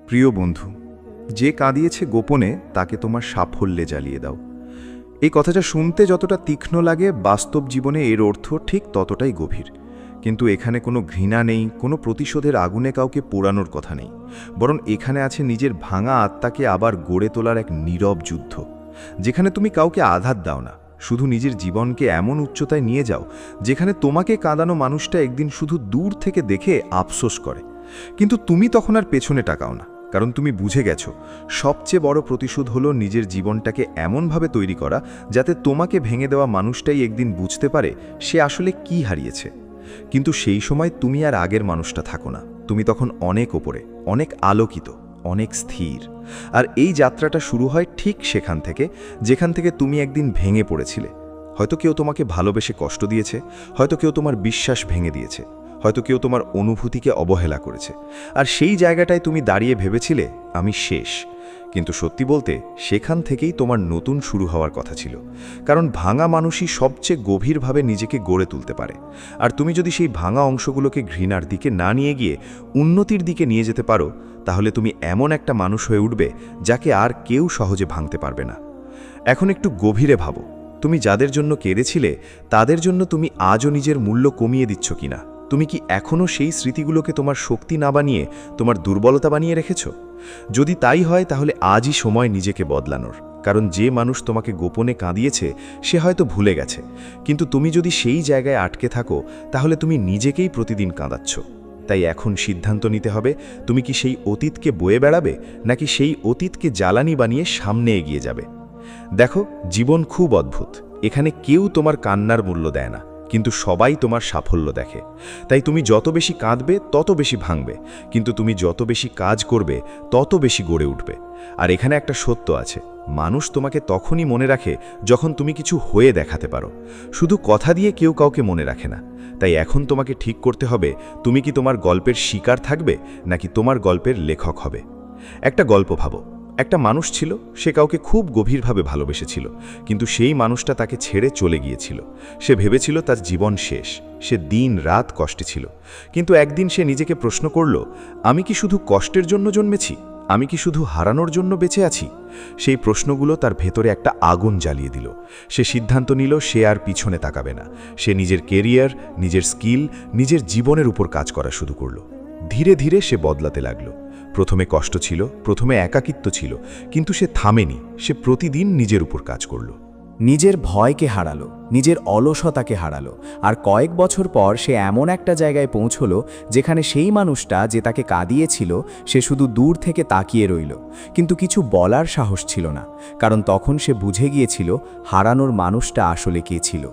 প্রিয় বন্ধু, যে কাঁদিয়েছে গোপনে তাকে তোমার সাফল্যে জ্বালিয়ে দাও। এই কথাটা শুনতে যতটা তীক্ষ্ণ লাগে, বাস্তব জীবনে এর অর্থ ঠিক ততটাই গভীর। কিন্তু এখানে কোনো ঘৃণা নেই, কোনো প্রতিশোধের আগুনে কাউকে পোড়ানোর কথা নেই, বরং এখানে আছে নিজের ভাঙা আত্মাকে আবার গড়ে তোলার এক নীরব যুদ্ধ, যেখানে তুমি কাউকে আঘাত দাও না, শুধু নিজের জীবনকে এমন উচ্চতায় নিয়ে যাও যেখানে তোমাকে কাঁদানো মানুষটা একদিন শুধু দূর থেকে দেখে আফসোস করে। কিন্তু তুমি তখন আর পেছনে তাকাও না, কারণ তুমি বুঝে গেছো সবচেয়ে বড় প্রতিশোধ হলো নিজের জীবনটাকে এমনভাবে তৈরি করা যাতে তোমাকে ভেঙে দেওয়া মানুষটাই একদিন বুঝতে পারে সে আসলে কি হারিয়েছে। কিন্তু সেই সময় তুমি আর আগের মানুষটা থাকো না, তুমি তখন অনেক ওপরে, অনেক আলোকিত, অনেক স্থির। আর এই যাত্রাটা শুরু হয় ঠিক সেখান থেকে, যেখান থেকে তুমি একদিন ভেঙে পড়েছিলে। হয়তো কেউ তোমাকে ভালোবেসে কষ্ট দিয়েছে, হয়তো কেউ তোমার বিশ্বাস ভেঙে দিয়েছে, হয়তো কেউ তোমার অনুভূতিকে অবহেলা করেছে। আর সেই জায়গাটায় তুমি দাঁড়িয়ে ভেবেছিলে আমি শেষ। কিন্তু সত্যি বলতে সেখান থেকেই তোমার নতুন শুরু হওয়ার কথা ছিল, কারণ ভাঙা মানুষই সবচেয়ে গভীরভাবে নিজেকে গড়ে তুলতে পারে। আর তুমি যদি সেই ভাঙা অংশগুলোকে ঘৃণার দিকে না নিয়ে গিয়ে উন্নতির দিকে নিয়ে যেতে পারো, তাহলে তুমি এমন একটা মানুষ হয়ে উঠবে যাকে আর কেউ সহজে ভাঙতে পারবে না। এখন একটু গভীরে ভাবো, তুমি যাদের জন্য কেঁদেছিলে তাদের জন্য তুমি আজও নিজের মূল্য কমিয়ে দিচ্ছ কিনা? তুমি কি এখনও সেই স্মৃতিগুলোকে তোমার শক্তি না বানিয়ে তোমার দুর্বলতা বানিয়ে রেখেছ? যদি তাই হয় তাহলে আজই সময় নিজেকে বদলানোর, কারণ যে মানুষ তোমাকে গোপনে কাঁদিয়েছে সে হয়তো ভুলে গেছে, কিন্তু তুমি যদি সেই জায়গায় আটকে থাকো তাহলে তুমি নিজেকেই প্রতিদিন কাঁদাচ্ছ। তাই এখন সিদ্ধান্ত নিতে হবে, তুমি কি সেই অতীতকে বয়ে বেড়াবে নাকি সেই অতীতকে জ্বালানি বানিয়ে সামনে এগিয়ে যাবে। দেখো, জীবন খুব অদ্ভুত। এখানে কেউ তোমার কান্নার মূল্য দেয় না, কিন্তু সবাই তোমার সাফল্য দেখে। তাই তুমি যত বেশি কাঁদবে তত বেশি ভাঙবে, কিন্তু তুমি যত বেশি কাজ করবে তত বেশি গড়ে উঠবে। আর এখানে একটা সত্য আছে, মানুষ তোমাকে তখনই মনে রাখে যখন তুমি কিছু হয়ে দেখাতে পারো। শুধু কথা দিয়ে কেউ কাউকে মনে রাখে না। তাই এখন তোমাকে ঠিক করতে হবে, তুমি কি তোমার গল্পের শিকার থাকবে নাকি তোমার গল্পের লেখক হবে। একটা গল্প ভাবো, একটা মানুষ ছিল, সে কাউকে খুব গভীরভাবে ভালোবেসেছিল, কিন্তু সেই মানুষটা তাকে ছেড়ে চলে গিয়েছিল। সে ভেবেছিল তার জীবন শেষ, সে দিন রাত কষ্টে ছিল। কিন্তু একদিন সে নিজেকে প্রশ্ন করল, আমি কি শুধু কষ্টের জন্য জন্মেছি? আমি কি শুধু হারানোর জন্য বেঁচে আছি? সেই প্রশ্নগুলো তার ভেতরে একটা আগুন জ্বালিয়ে দিল। সে সিদ্ধান্ত নিল সে আর পিছনে তাকাবে না। সে নিজের কেরিয়ার, নিজের স্কিল, নিজের জীবনের উপর কাজ করা শুরু করল। ধীরে ধীরে সে বদলাতে লাগলো। প্রথমে কষ্ট ছিল, প্রথমে একাকিত্ব ছিল, কিন্তু সে থামেনি। সে প্রতিদিন নিজের উপর কাজ করল। নিজের ভয়কে হারালো, নিজের অলসতাকে হারালো, আর কয়েক বছর পর সে এমন একটা জায়গায় পৌঁছলো যেখানে সেই মানুষটা যে তাকে কাঁদিয়েছিল সে শুধু দূর থেকে তাকিয়ে রইল, কিন্তু কিছু বলার সাহস ছিল না, কারণ তখন সে বুঝে গিয়েছিল হারানোর মানুষটা আসলে কে ছিল।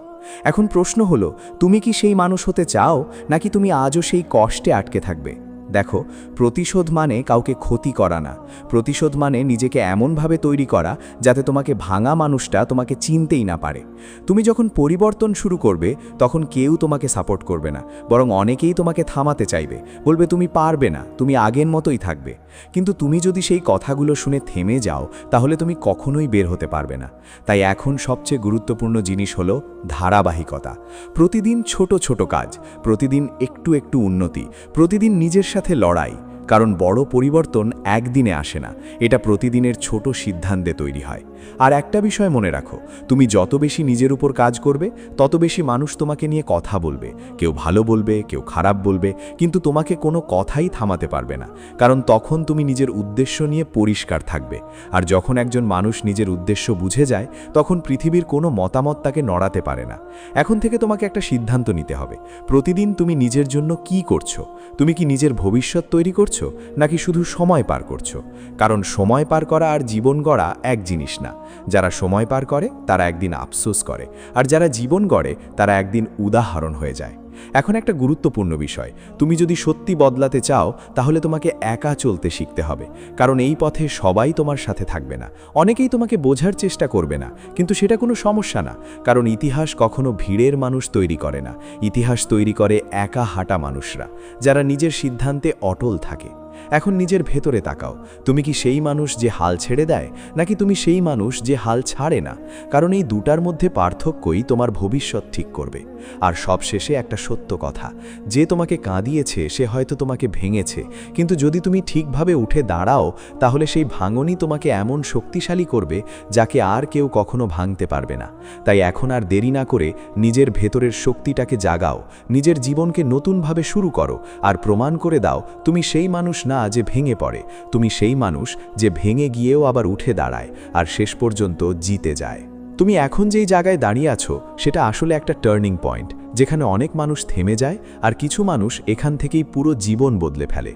এখন প্রশ্ন হলো, তুমি কি সেই মানুষ হতে চাও নাকি তুমি আজও সেই কষ্টে আটকে থাকবে? দেখো, প্রতিশোধ মানে কাউকে ক্ষতি করা না। প্রতিশোধ মানে নিজেকে এমনভাবে তৈরি করা যাতে তোমাকে ভাঙা মানুষটা তোমাকে চিনতেই না পারে। তুমি যখন পরিবর্তন শুরু করবে তখন কেউ তোমাকে সাপোর্ট করবে না, বরং অনেকেই তোমাকে থামাতে চাইবে, বলবে তুমি পারবে না, তুমি আগের মতোই থাকবে। কিন্তু তুমি যদি সেই কথাগুলো শুনে থেমে যাও তাহলে তুমি কখনোই বের হতে পারবে না। তাই এখন সবচেয়ে গুরুত্বপূর্ণ জিনিস হলো ধারাবাহিকতা। প্রতিদিন ছোট ছোট কাজ, প্রতিদিন একটু একটু উন্নতি, প্রতিদিন নিজের সাথে লড়াই। কারণ বড় পরিবর্তন একদিনে আসে না, এটা প্রতিদিনের ছোট সিদ্ধান্তে তৈরি হয়। আর একটা বিষয় মনে রাখো, তুমি যত বেশি নিজের উপর কাজ করবে তত বেশি মানুষ তোমাকে নিয়ে কথা বলবে। কেউ ভালো বলবে, কেউ খারাপ বলবে, কিন্তু তোমাকে কোনো কথাই থামাতে পারবে না, কারণ তখন তুমি নিজের উদ্দেশ্য নিয়ে পরিষ্কার থাকবে। আর যখন একজন মানুষ নিজের উদ্দেশ্য বুঝে যায় তখন পৃথিবীর কোনো মতামত তাকে নড়াতে পারে না। এখন থেকে তোমাকে একটা সিদ্ধান্ত নিতে হবে, প্রতিদিন তুমি নিজের জন্য কি করছো? তুমি কি নিজের ভবিষ্যৎ তৈরি করছো নাকি শুধু সময় পার করছো? কারণ সময় পার করা আর জীবন গড়া এক জিনিস না। যারা সময় পার করে তারা একদিন আফসোস করে, আর যারা জীবন গড়ে তারা একদিন উদাহরণ হয়ে যায়। এখন একটা গুরুত্বপূর্ণ বিষয়, তুমি যদি সত্যি বদলাতে চাও তাহলে তোমাকে একা চলতে শিখতে হবে, কারণ এই পথে সবাই তোমার সাথে থাকবে না। অনেকেই তোমাকে বোঝার চেষ্টা করবে না, কিন্তু সেটা কোনো সমস্যা না, কারণ ইতিহাস কখনো ভিড়ের মানুষ তৈরি করে না, ইতিহাস তৈরি করে একা হাঁটা মানুষরা, যারা নিজের সিদ্ধান্তে অটল থাকে। এখন নিজের ভেতরে তাকাও, তুমি কি সেই মানুষ যে হাল ছেড়ে দেয়, নাকি তুমি সেই মানুষ যে হাল ছাড়ে না? কারণ এই দুটার মধ্যে পার্থক্যই তোমার ভবিষ্যৎ ঠিক করবে। আর সবশেষে একটা সত্য কথা, যে তোমাকে কাঁদিয়েছে সে হয়তো তোমাকে ভেঙেছে, কিন্তু যদি তুমি ঠিকভাবে উঠে দাঁড়াও তাহলে সেই ভাঙনই তোমাকে এমন শক্তিশালী করবে যাকে আর কেউ কখনো ভাঙতে পারবে না। তাই এখন আর দেরি না করে নিজের ভেতরের শক্তিটাকে জাগাও, নিজের জীবনকে নতুনভাবে শুরু করো, আর প্রমাণ করে দাও তুমি সেই মানুষ না যে ভেঙে পড়ে, তুমি সেই মানুষ যে ভেঙে গিয়েও আবার উঠে দাঁড়ায় আর শেষ পর্যন্ত জিতে যায়। তুমি এখন যেই জায়গায় দাঁড়িয়ে আছো সেটা আসলে একটা টার্নিং পয়েন্ট, যেখানে অনেক মানুষ থেমে যায় আর কিছু মানুষ এখান থেকেই পুরো জীবন বদলে ফেলে।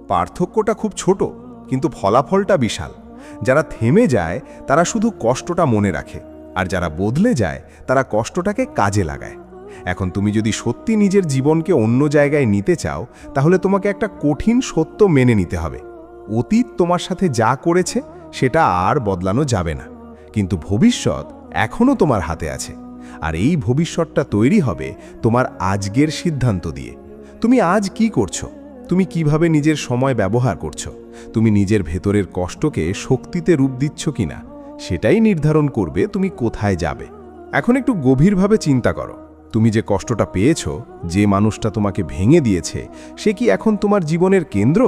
পার্থক্যটা খুব ছোট, কিন্তু ফলাফলটা বিশাল। যারা থেমে যায় তারা শুধু কষ্টটা মনে রাখে, আর যারা বদলে যায় তারা কষ্টটাকে কাজে লাগায়। এখন তুমি যদি সত্যি নিজের জীবনকে অন্য জায়গায় নিতে চাও, তাহলে তোমাকে একটা কঠিন সত্য মেনে নিতে হবে। অতীত তোমার সাথে যা করেছে সেটা আর বদলানো যাবে না, কিন্তু ভবিষ্যৎ এখনও তোমার হাতে আছে। আর এই ভবিষ্যৎটা তৈরি হবে তোমার আজকের সিদ্ধান্ত দিয়ে। তুমি আজ কি করছো, তুমি কিভাবে নিজের সময় ব্যবহার করছো, তুমি নিজের ভেতরের কষ্টকে শক্তিতে রূপ দিচ্ছ কিনা, সেটাই নির্ধারণ করবে তুমি কোথায় যাবে। এখন একটু গভীরভাবে চিন্তা করো, তুমি যে কষ্টটা পেয়েছো, যে মানুষটা তোমাকে ভেঙে দিয়েছে, সে কি এখন তোমার জীবনের কেন্দ্র,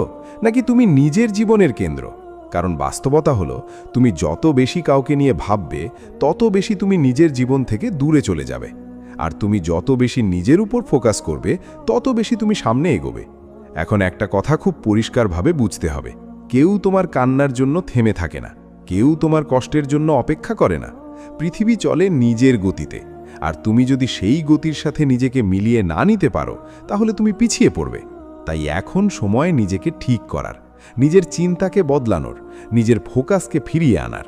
নাকি তুমি নিজের জীবনের কেন্দ্র? কারণ বাস্তবতা হলো, তুমি যত বেশি কাউকে নিয়ে ভাববে তত বেশি তুমি নিজের জীবন থেকে দূরে চলে যাবে। আর তুমি যত বেশি নিজের উপর ফোকাস করবে তত বেশি তুমি সামনে এগোবে। এখন একটা কথা খুব পরিষ্কারভাবে বুঝতে হবে, কেউ তোমার কান্নার জন্য থেমে থাকে না, কেউ তোমার কষ্টের জন্য অপেক্ষা করে না। পৃথিবী চলে নিজের গতিতে, আর তুমি যদি সেই গতির সাথে নিজেকে মিলিয়ে না নিতে পারো তাহলে তুমি পিছিয়ে পড়বে। তাই এখন সময় নিজেকে ঠিক করার, নিজের চিন্তাকে বদলানোর, নিজের ফোকাসকে ফিরিয়ে আনার।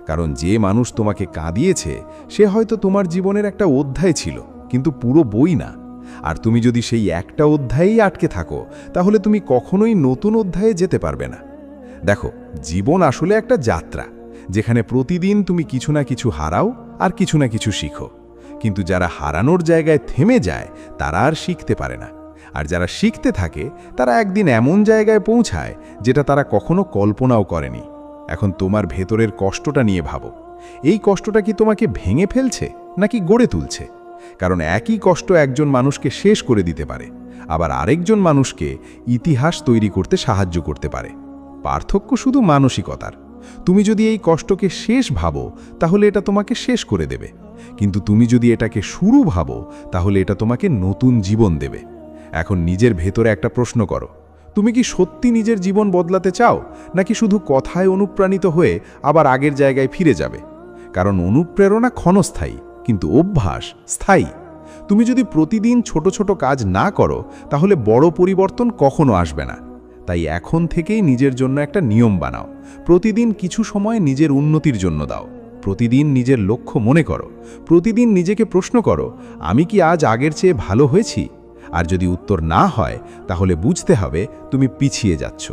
কারণ যে মানুষ তোমাকে কাঁদিয়েছে সে হয়তো তোমার জীবনের একটা অধ্যায় ছিল, কিন্তু পুরো বই না। আর তুমি যদি সেই একটা অধ্যায়েই আটকে থাকো তাহলে তুমি কখনোই নতুন অধ্যায়ে যেতে পারবে না। দেখো, জীবন আসলে একটা যাত্রা, যেখানে প্রতিদিন তুমি কিছু না কিছু হারাও আর কিছু না কিছু শিখো। কিন্তু যারা হারানোর জায়গায় থেমে যায় তারা আর শিখতে পারে না, আর যারা শিখতে থাকে তারা একদিন এমন জায়গায় পৌঁছায় যেটা তারা কখনো কল্পনাও করেনি। এখন তোমার ভেতরের কষ্টটা নিয়ে ভাবো, এই কষ্টটা কি তোমাকে ভেঙে ফেলছে নাকি গড়ে তুলছে? কারণ একই কষ্ট একজন মানুষকে শেষ করে দিতে পারে, আবার আরেকজন মানুষকে ইতিহাস তৈরি করতে সাহায্য করতে পারে। পার্থক্য শুধু মানসিকতার। তুমি যদি এই কষ্টকে শেষ ভাবো তাহলে এটা তোমাকে শেষ করে দেবে, কিন্তু তুমি যদি এটাকে শুরু ভাবো তাহলে এটা তোমাকে নতুন জীবন দেবে। এখন নিজের ভেতরে একটা প্রশ্ন করো, তুমি কি সত্যি নিজের জীবন বদলাতে চাও, নাকি শুধু কথায় অনুপ্রাণিত হয়ে আবার আগের জায়গায় ফিরে যাবে? কারণ অনুপ্রেরণা ক্ষণস্থায়ী, কিন্তু অভ্যাস স্থায়ী। তুমি যদি প্রতিদিন ছোট ছোট কাজ না করো তাহলে বড় পরিবর্তন কখনো আসবে না। তাই এখন থেকেই নিজের জন্য একটা নিয়ম বানাও, প্রতিদিন কিছু সময় নিজের উন্নতির জন্য দাও। প্রতিদিন নিজের লক্ষ্য মনে করো, প্রতিদিন নিজেকে প্রশ্ন করো, আমি কি আজ আগের চেয়ে ভালো হয়েছি? আর যদি উত্তর না হয় তাহলে বুঝতে হবে তুমি পিছিয়ে যাচ্ছ।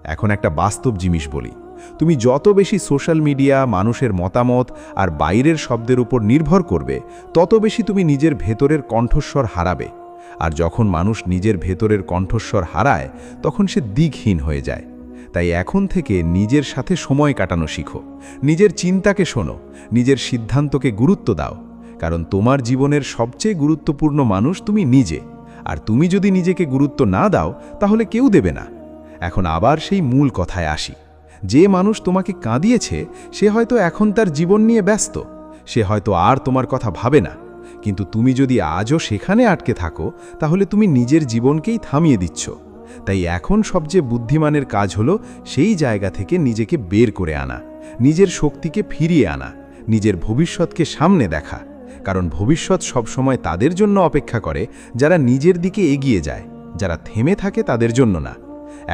এখন একটা বাস্তব জিনিস বলি, তুমি যত বেশি সোশ্যাল মিডিয়া, মানুষের মতামত আর বাইরের শব্দের উপর নির্ভর করবে তত বেশি তুমি নিজের ভেতরের কণ্ঠস্বর হারাবে। আর যখন মানুষ নিজের ভেতরের কণ্ঠস্বর হারায় তখন সে দিকহীন হয়ে যায়। তাই এখন থেকে নিজের সাথে সময় কাটানো শিখো, নিজের চিন্তাকে শোনো, নিজের সিদ্ধান্তকে গুরুত্ব দাও। কারণ তোমার জীবনের সবচেয়ে গুরুত্বপূর্ণ মানুষ তুমি নিজে, আর তুমি যদি নিজেকে গুরুত্ব না দাও তাহলে কেউ দেবে না। এখন আবার সেই মূল কথায় আসি, যে মানুষ তোমাকে কাঁদিয়েছে সে হয়তো এখন তার জীবন নিয়ে ব্যস্ত, সে হয়তো আর তোমার কথা ভাবে না। কিন্তু তুমি যদি আজও সেখানে আটকে থাকো তাহলে তুমি নিজের জীবনকেই থামিয়ে দিচ্ছ। তাই এখন সবচেয়ে বুদ্ধিমানের কাজ হলো সেই জায়গা থেকে নিজেকে বের করে আনা, নিজের শক্তিকে ফিরিয়ে আনা, নিজের ভবিষ্যৎকে সামনে দেখা। কারণ ভবিষ্যৎ সবসময় তাদের জন্য অপেক্ষা করে যারা নিজের দিকে এগিয়ে যায়, যারা থেমে থাকে তাদের জন্য না।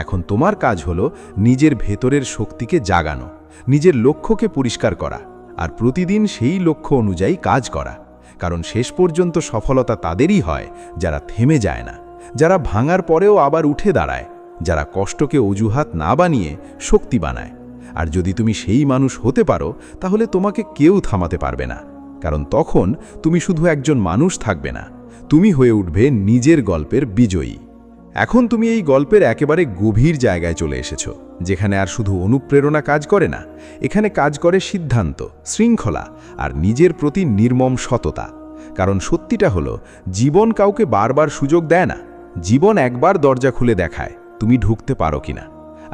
এখন তোমার কাজ হলো নিজের ভেতরের শক্তিকে জাগানো, নিজের লক্ষ্যকে পরিষ্কার করা, আর প্রতিদিন সেই লক্ষ্য অনুযায়ী কাজ করা। কারণ শেষ পর্যন্ত সফলতা তাদেরই হয় যারা থেমে যায় না, যারা ভাঙার পরেও আবার উঠে দাঁড়ায়, যারা কষ্টকে অজুহাত না বানিয়ে শক্তি বানায়। আর যদি তুমি সেই মানুষ হতে পারো তাহলে তোমাকে কেউ থামাতে পারবে না। কারণ তখন তুমি শুধু একজন মানুষ থাকবে না, তুমি হয়ে উঠবে নিজের গল্পের বিজয়ী। এখন তুমি এই গল্পের একেবারে গভীর জায়গায় চলে এসেছো, যেখানে আর শুধু অনুপ্রেরণা কাজ করে না, এখানে কাজ করে সিদ্ধান্ত, শৃঙ্খলা আর নিজের প্রতি নির্মম সততা। কারণ সত্যিটা হলো, জীবন কাউকে বারবার সুযোগ দেয় না, জীবন একবার দরজা খুলে দেখায় তুমি ঢুকতে পারো কিনা।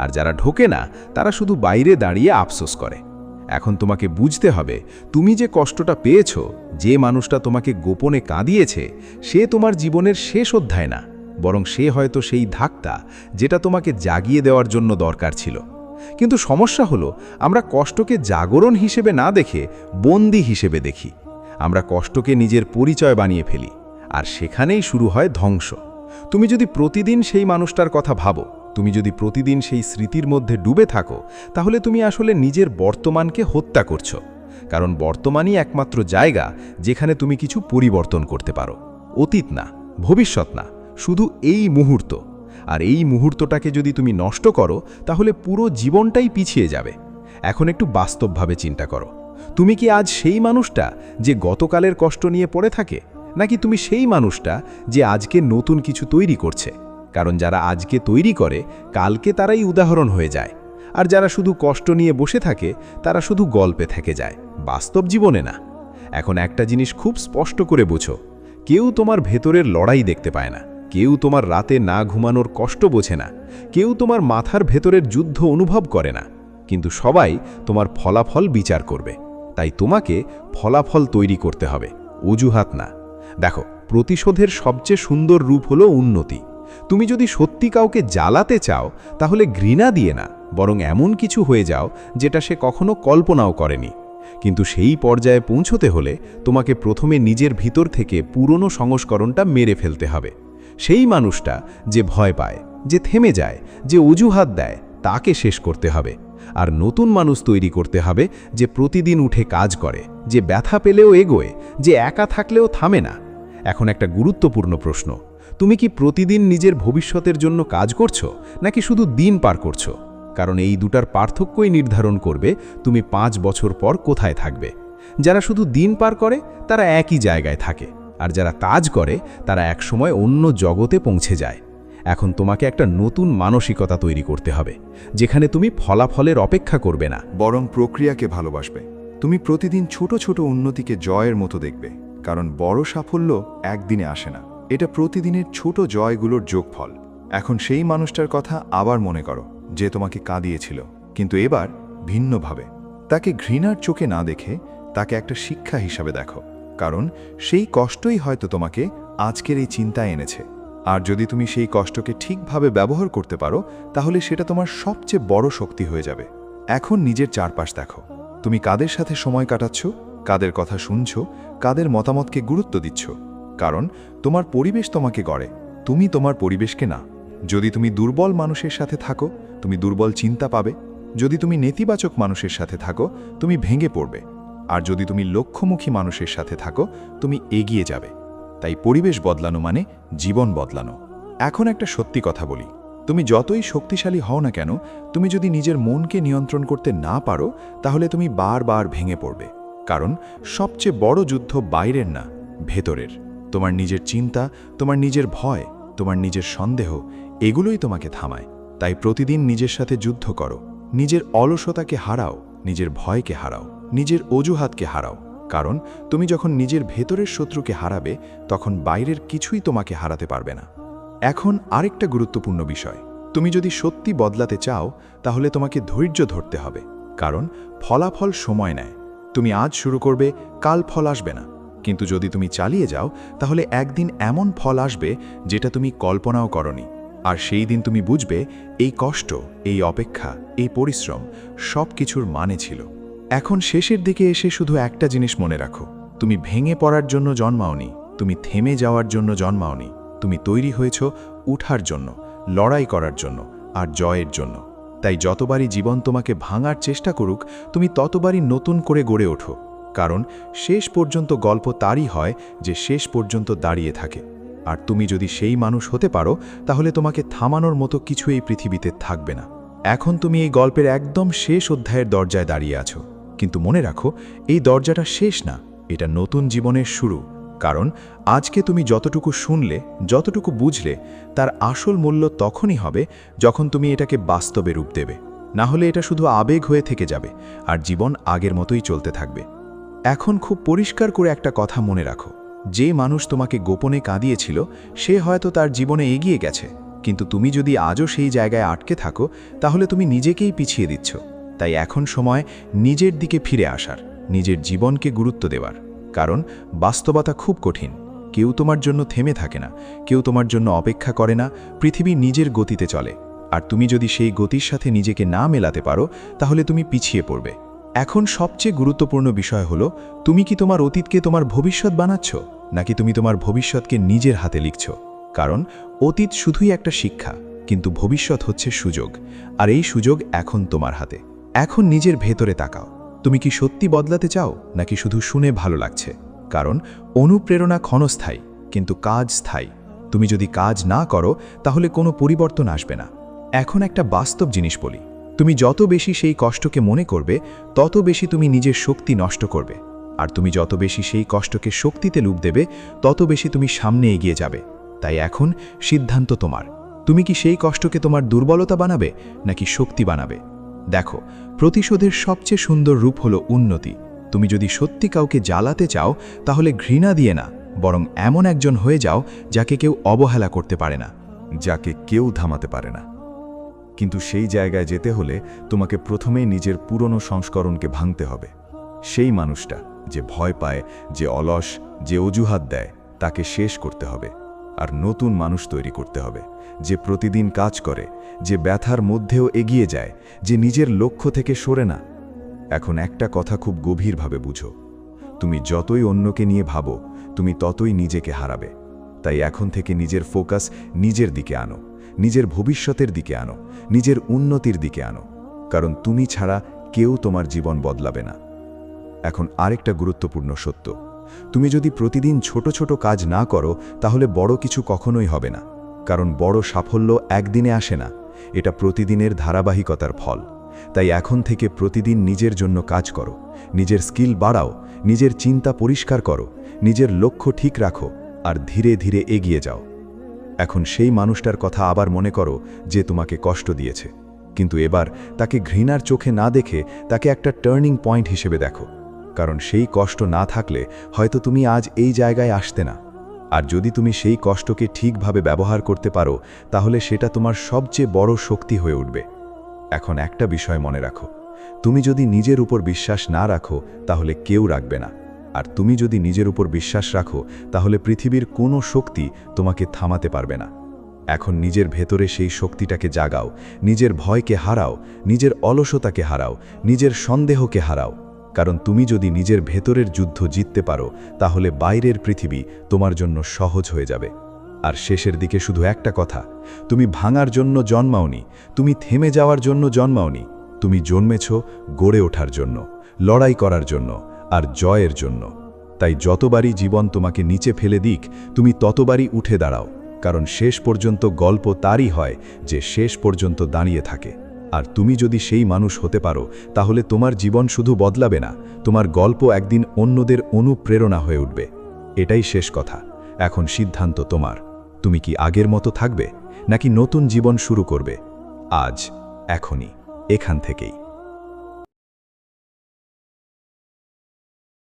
আর যারা ঢোকে না তারা শুধু বাইরে দাঁড়িয়ে আফসোস করে। এখন তোমাকে বুঝতে হবে, তুমি যে কষ্টটা পেয়েছো, যে মানুষটা তোমাকে গোপনে কাঁদিয়েছে, সে তোমার জীবনের শেষ অধ্যায় না, বরং সে হয়তো সেই ধাক্কা যেটা তোমাকে জাগিয়ে দেওয়ার জন্য দরকার ছিল। কিন্তু সমস্যা হলো, আমরা কষ্টকে জাগরণ হিসেবে না দেখে বন্দী হিসেবে দেখি। আমরা কষ্টকে নিজের পরিচয় বানিয়ে ফেলি, আর সেখানেই শুরু হয় ধ্বংস। তুমি যদি প্রতিদিন সেই মানুষটার কথা ভাবো, তুমি যদি প্রতিদিন সেই স্মৃতির মধ্যে ডুবে থাকো, তাহলে তুমি আসলে নিজের বর্তমানকে হত্যা করছো। কারণ বর্তমানই একমাত্র জায়গা যেখানে তুমি কিছু পরিবর্তন করতে পারো। অতীত না, ভবিষ্যৎ না, শুধু এই মুহূর্ত। আর এই মুহূর্তটাকে যদি তুমি নষ্ট করো, তাহলে পুরো জীবনটাই পিছিয়ে যাবে। এখন একটু বাস্তবভাবে চিন্তা করো, তুমি কি আজ সেই মানুষটা যে গতকালের কষ্ট নিয়ে পড়ে থাকে, নাকি তুমি সেই মানুষটা যে আজকে নতুন কিছু তৈরি করছে? কারণ যারা আজকে তৈরি করে, কালকে তারাই উদাহরণ হয়ে যায়। আর যারা শুধু কষ্ট নিয়ে বসে থাকে, তারা শুধু গল্পে থেকে যায়, বাস্তব জীবনে না। এখন একটা জিনিস খুব স্পষ্ট করে বোঝো, কেউ তোমার ভেতরের লড়াই দেখতে পায় না, কেউ তোমার রাতে না ঘুমানোর কষ্ট বোঝে না, কেউ তোমার মাথার ভেতরের যুদ্ধ অনুভব করে না, কিন্তু সবাই তোমার ফলাফল বিচার করবে। তাই তোমাকে ফলাফল তৈরি করতে হবে, অজুহাত না। দেখো, প্রতিশোধের সবচেয়ে সুন্দর রূপ হলো উন্নতি। তুমি যদি সত্যি কাউকে জ্বালাতে চাও, তাহলে ঘৃণা দিয়ে না, বরং এমন কিছু হয়ে যাও যেটা সে কখনো কল্পনাও করেনি। কিন্তু সেই পর্যায়ে পৌঁছতে হলে তোমাকে প্রথমে নিজের ভিতর থেকে পুরনো সংস্করণটা মেরে ফেলতে হবে। সেই মানুষটা যে ভয় পায়, যে থেমে যায়, যে অজুহাত দেয়, তাকে শেষ করতে হবে। আর নতুন মানুষ তৈরি করতে হবে যে প্রতিদিন উঠে কাজ করে, যে ব্যথা পেলেও এগোয়, যে একা থাকলেও থামে না। এখন একটা গুরুত্বপূর্ণ প্রশ্ন, তুমি কি প্রতিদিন নিজের ভবিষ্যতের জন্য কাজ করছো, নাকি শুধু দিন পার করছো? কারণ এই দুটার পার্থক্যই নির্ধারণ করবে তুমি 5 বছর পর কোথায় থাকবে। যারা শুধু দিন পার করে তারা একই জায়গায় থাকে, আর যারা কাজ করে তারা একসময় অন্য জগতে পৌঁছে যায়। এখন তোমাকে একটা নতুন মানসিকতা তৈরি করতে হবে, যেখানে তুমি ফলাফলের অপেক্ষা করবে না, বরং প্রক্রিয়াকে ভালোবাসবে। তুমি প্রতিদিন ছোট ছোট উন্নতিকে জয়ের মতো দেখবে, কারণ বড় সাফল্য একদিনে আসে না, এটা প্রতিদিনের ছোট জয়গুলোর যোগফল। এখন সেই মানুষটার কথা আবার মনে করো, যে তোমাকে কাঁদিয়েছিল, কিন্তু এবার ভিন্নভাবে। তাকে ঘৃণার চোখে না দেখে তাকে একটা শিক্ষা হিসাবে দেখো, কারণ সেই কষ্টই হয়তো তোমাকে আজকের এই চিন্তা এনেছে। আর যদি তুমি সেই কষ্টকে ঠিকভাবে ব্যবহার করতে পারো, তাহলে সেটা তোমার সবচেয়ে বড় শক্তি হয়ে যাবে। এখন নিজের চারপাশ দেখো, তুমি কাদের সাথে সময় কাটাচ্ছ, কাদের কথা শুনছো, কাদের মতামতকে গুরুত্ব দিচ্ছ। কারণ তোমার পরিবেশ তোমাকে গড়ে, তুমি তোমার পরিবেশকে না। যদি তুমি দুর্বল মানুষের সাথে থাকো, তুমি দুর্বল চিন্তা পাবে। যদি তুমি নেতিবাচক মানুষের সাথে থাকো, তুমি ভেঙে পড়বে। আর যদি তুমি লক্ষ্যমুখী মানুষের সাথে থাকো, তুমি এগিয়ে যাবে। তাই পরিবেশ বদলানো মানে জীবন বদলানো। এখন একটা সত্যি কথা বলি, তুমি যতই শক্তিশালী হও না কেন, তুমি যদি নিজের মনকে নিয়ন্ত্রণ করতে না পারো, তাহলে তুমি বারবার ভেঙে পড়বে। কারণ সবচেয়ে বড় যুদ্ধ বাইরের না, ভেতরের। তোমার নিজের চিন্তা, তোমার নিজের ভয়, তোমার নিজের সন্দেহ, এগুলোই তোমাকে থামায়। তাই প্রতিদিন নিজের সাথে যুদ্ধ করো, নিজের অলসতাকে হারাও, নিজের ভয়কে হারাও, নিজের অজুহাতকে হারাও। কারণ তুমি যখন নিজের ভেতরের শত্রুকে হারাবে, তখন বাইরের কিছুই তোমাকে হারাতে পারবে না। এখন আরেকটা গুরুত্বপূর্ণ বিষয়, তুমি যদি সত্যি বদলাতে চাও, তাহলে তোমাকে ধৈর্য ধরতে হবে। কারণ ফলাফল সময় নেয়। তুমি আজ শুরু করবে, কাল ফল আসবে না। কিন্তু যদি তুমি চালিয়ে যাও, তাহলে একদিন এমন ফল আসবে যেটা তুমি কল্পনাও করনি। আর সেই দিন তুমি বুঝবে, এই কষ্ট, এই অপেক্ষা, এই পরিশ্রম সব কিছুর মানে ছিল। এখন শেষের দিকে এসে শুধু একটা জিনিস মনে রাখো, তুমি ভেঙে পড়ার জন্য জন্মাওনি, তুমি থেমে যাওয়ার জন্য জন্মাওনি। তুমি তৈরি হয়েছ উঠার জন্য, লড়াই করার জন্য, আর জয়ের জন্য। তাই যতবারই জীবন তোমাকে ভাঙার চেষ্টা করুক, তুমি ততবারই নতুন করে গড়ে ওঠো। কারণ শেষ পর্যন্ত গল্প তারই হয় যে শেষ পর্যন্ত দাঁড়িয়ে থাকে। আর তুমি যদি সেই মানুষ হতে পারো, তাহলে তোমাকে থামানোর মতো কিছু এই পৃথিবীতে থাকবে না। এখন তুমি এই গল্পের একদম শেষ অধ্যায়ের দরজায় দাঁড়িয়ে আছো, কিন্তু মনে রাখো, এই দরজাটা শেষ না, এটা নতুন জীবনের শুরু। কারণ আজকে তুমি যতটুকু শুনলে, যতটুকু বুঝলে, তার আসল মূল্য তখনই হবে যখন তুমি এটাকে বাস্তবে রূপ দেবে। না হলে এটা শুধু আবেগ হয়ে থেকে যাবে আর জীবন আগের মতোই চলতে থাকবে। এখন খুব পরিষ্কার করে একটা কথা মনে রাখো, যে মানুষ তোমাকে গোপনে কাঁদিয়েছিল সে হয়তো তার জীবনে এগিয়ে গেছে, কিন্তু তুমি যদি আজও সেই জায়গায় আটকে থাকো তাহলে তুমি নিজেকেই পিছিয়ে দিচ্ছ। তাই এখন সময় নিজের দিকে ফিরে আসার, নিজের জীবনকে গুরুত্ব দেওয়ার। কারণ বাস্তবতা খুব কঠিন। কেউ তোমার জন্য থেমে থাকে না, কেউ তোমার জন্য অপেক্ষা করে না। পৃথিবী নিজের গতিতে চলে, আর তুমি যদি সেই গতির সাথে নিজেকে না মেলাতে পারো তাহলে তুমি পিছিয়ে পড়বে। এখন সবচেয়ে গুরুত্বপূর্ণ বিষয় হলো, তুমি কি তোমার অতীতকে তোমার ভবিষ্যৎ বানাচ্ছ, নাকি তুমি তোমার ভবিষ্যৎকে নিজের হাতে লিখছ? কারণ অতীত শুধুই একটা শিক্ষা, কিন্তু ভবিষ্যৎ হচ্ছে সুযোগ, আর এই সুযোগ এখন তোমার হাতে। এখন নিজের ভেতরে তাকাও, তুমি কি সত্যি বদলাতে চাও, নাকি শুধু শুনে ভালো লাগছে? কারণ অনুপ্রেরণা ক্ষণস্থায়ী, কিন্তু কাজ স্থায়ী। তুমি যদি কাজ না করো তাহলে কোনো পরিবর্তন আসবে না। এখন একটা বাস্তব জিনিস বলি, তুমি যত বেশি সেই কষ্টকে মনে করবে তত বেশি তুমি নিজের শক্তি নষ্ট করবে, আর তুমি যত বেশি সেই কষ্টকে শক্তিতে রূপ দেবে তত বেশি তুমি সামনে এগিয়ে যাবে। তাই এখন সিদ্ধান্ত তোমার, তুমি কি সেই কষ্টকে তোমার দুর্বলতা বানাবে নাকি শক্তি বানাবে? দেখো, প্রতিশোধের সবচেয়ে সুন্দর রূপ হলো উন্নতি। তুমি যদি সত্যি কাউকে জ্বালাতে চাও তাহলে ঘৃণা দিয়ে না, বরং এমন একজন হয়ে যাও যাকে কেউ অবহেলা করতে পারে না, যাকে কেউ থামাতে পারে না। কিন্তু সেই জায়গায় যেতে হলে তোমাকে প্রথমেই নিজের পুরনো সংস্করণকে ভাঙতে হবে। সেই মানুষটা যে ভয় পায়, যে অলস, যে অজুহাত দেয়, তাকে শেষ করতে হবে। আর নতুন মানুষ তৈরি করতে হবে, যে প্রতিদিন কাজ করে, যে ব্যথার মধ্যেও এগিয়ে যায়, যে নিজের লক্ষ্য থেকে সরে না। এখন একটা কথা খুব গভীরভাবে বুঝো, তুমি যতই অন্যকে নিয়ে ভাবো তুমি ততই নিজেকে হারাবে। তাই এখন থেকে নিজের ফোকাস নিজের দিকে আনো, নিজের ভবিষ্যতের দিকে আনো, নিজের উন্নতির দিকে আনো। কারণ তুমি ছাড়া কেউ তোমার জীবন বদলাবে না। এখন আরেকটা গুরুত্বপূর্ণ সত্য, তুমি যদি প্রতিদিন ছোট ছোট কাজ না করো তাহলে বড় কিছু কখনোই হবে না। কারণ বড় সাফল্য একদিনে আসে না, এটা প্রতিদিনের ধারাবাহিকতার ফল। তাই এখন থেকে প্রতিদিন নিজের জন্য কাজ করো, নিজের স্কিল বাড়াও, নিজের চিন্তা পরিষ্কার করো, নিজের লক্ষ্য ঠিক রাখো, আর ধীরে ধীরে এগিয়ে যাও। এখন সেই মানুষটার কথা আবার মনে করো যে তোমাকে কষ্ট দিয়েছে, কিন্তু এবার তাকে ঘৃণার চোখে না দেখে তাকে একটা টার্নিং পয়েন্ট হিসেবে দেখো। কারণ সেই কষ্ট না থাকলে হয়তো তুমি আজ এই জায়গায় আসতে না। আর যদি তুমি সেই কষ্টকে ঠিকভাবে ব্যবহার করতে পারো তাহলে সেটা তোমার সবচেয়ে বড় শক্তি হয়ে উঠবে। এখন একটা বিষয় মনে রাখো, তুমি যদি নিজের উপর বিশ্বাস না রাখো তাহলে কেউ রাখবে না, আর তুমি যদি নিজের উপর বিশ্বাস রাখো তাহলে পৃথিবীর কোনো শক্তি তোমাকে থামাতে পারবে না। এখন নিজের ভেতরে সেই শক্তিটাকে জাগাও, নিজের ভয়কে হারাও, নিজের অলসতাকে হারাও, নিজের সন্দেহকে হারাও। কারণ তুমি যদি নিজের ভেতরের যুদ্ধ জিততে পারো তাহলে বাইরের পৃথিবী তোমার জন্য সহজ হয়ে যাবে। আর শেষের দিকে শুধু একটা কথা, তুমি ভাঙার জন্য জন্মাওনি, তুমি থেমে যাওয়ার জন্য জন্মাওনি। তুমি জন্মেছ গড়ে ওঠার জন্য, লড়াই করার জন্য, আর জয়ের জন্য। তাই যতবারই জীবন তোমাকে নিচে ফেলে দিক তুমি ততবারই উঠে দাঁড়াও। কারণ শেষ পর্যন্ত গল্প তারই হয় যে শেষ পর্যন্ত দাঁড়িয়ে থাকে। আর তুমি যদি সেই মানুষ হতে পারো তাহলে তোমার জীবন শুধু বদলাবে না, তোমার গল্প একদিন অন্যদের অনুপ্রেরণা হয়ে উঠবে। এটাই শেষ কথা। এখন সিদ্ধান্ত তোমার, তুমি কি আগের মতো থাকবে নাকি নতুন জীবন শুরু করবে? আজ, এখনই, এখান থেকেই।